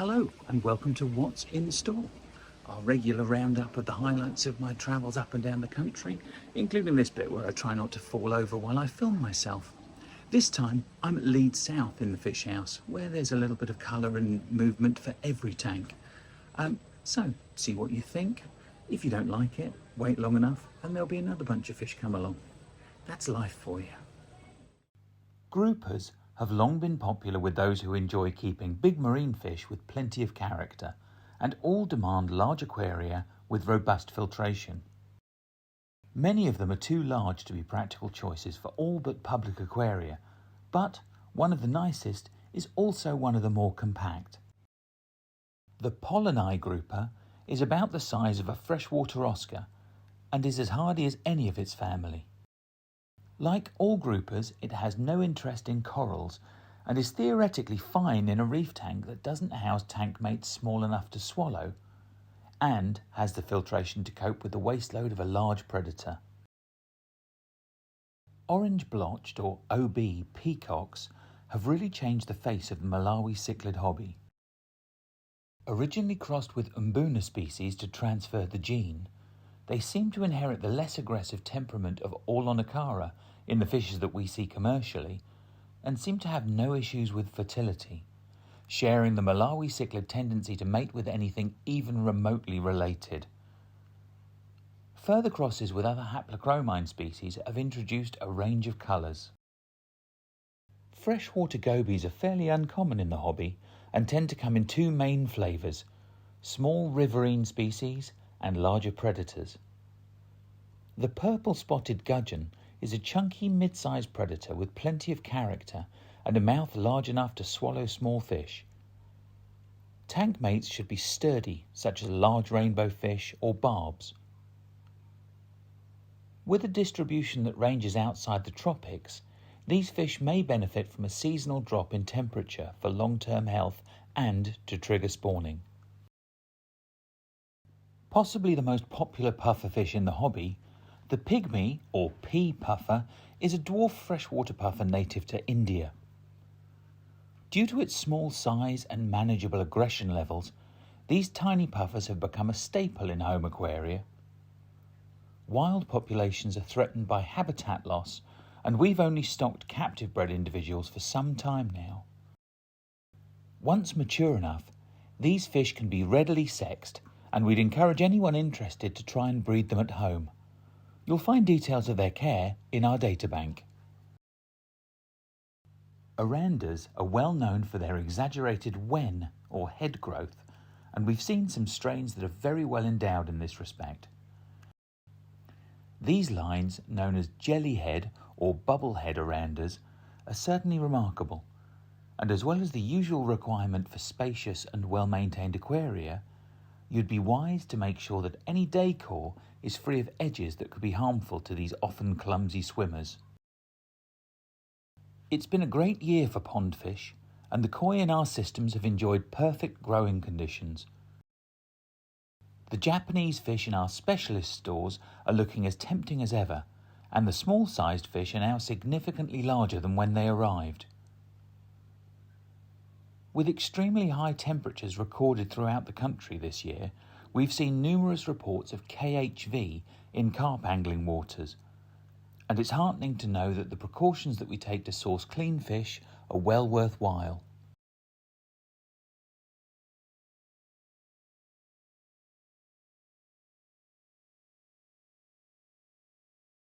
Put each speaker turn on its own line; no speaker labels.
Hello and welcome to What's in Store, our regular roundup of the highlights of my travels up and down the country, including this bit where I try not to fall over while I film myself. This time I'm at Leeds South in the fish house, where there's a little bit of colour and movement for every tank. So see what you think. If you don't like it, wait long enough and there'll be another bunch of fish come along. That's life for you. Groupers have long been popular with those who enjoy keeping big marine fish with plenty of character, and all demand large aquaria with robust filtration. Many of them are too large to be practical choices for all but public aquaria, but one of the nicest is also one of the more compact. The Pollini grouper is about the size of a freshwater Oscar and is as hardy as any of its family. Like all groupers, it has no interest in corals and is theoretically fine in a reef tank that doesn't house tank mates small enough to swallow and has the filtration to cope with the waste load of a large predator. Orange blotched or OB peacocks have really changed the face of the Malawi cichlid hobby. Originally crossed with Mbuna species to transfer the gene, they seem to inherit the less aggressive temperament of Orlonocara in the fishes that we see commercially, and seem to have no issues with fertility, sharing the Malawi cichlid tendency to mate with anything even remotely related. Further crosses with other haplochromine species have introduced a range of colours. Freshwater gobies are fairly uncommon in the hobby and tend to come in two main flavours: small riverine species and larger predators. The purple-spotted gudgeon is a chunky mid-sized predator with plenty of character and a mouth large enough to swallow small fish. Tank mates should be sturdy, such as large rainbow fish or barbs. With a distribution that ranges outside the tropics, these fish may benefit from a seasonal drop in temperature for long-term health and to trigger spawning. Possibly the most popular pufferfish in the hobby, the pygmy, or pea puffer, is a dwarf freshwater puffer native to India. Due to its small size and manageable aggression levels, these tiny puffers have become a staple in home aquaria. Wild populations are threatened by habitat loss, and we've only stocked captive bred individuals for some time now. Once mature enough, these fish can be readily sexed, and we'd encourage anyone interested to try and breed them at home. You'll find details of their care in our databank. Orandas are well known for their exaggerated wen, or head growth, and we've seen some strains that are very well endowed in this respect. These lines, known as jellyhead or bubblehead orandas, are certainly remarkable, and as well as the usual requirement for spacious and well-maintained aquaria, you'd be wise to make sure that any decor is free of edges that could be harmful to these often clumsy swimmers. It's been a great year for pond fish, and the koi in our systems have enjoyed perfect growing conditions. The Japanese fish in our specialist stores are looking as tempting as ever, and the small-sized fish are now significantly larger than when they arrived. With extremely high temperatures recorded throughout the country this year, we've seen numerous reports of KHV in carp angling waters, and it's heartening to know that the precautions that we take to source clean fish are well worthwhile.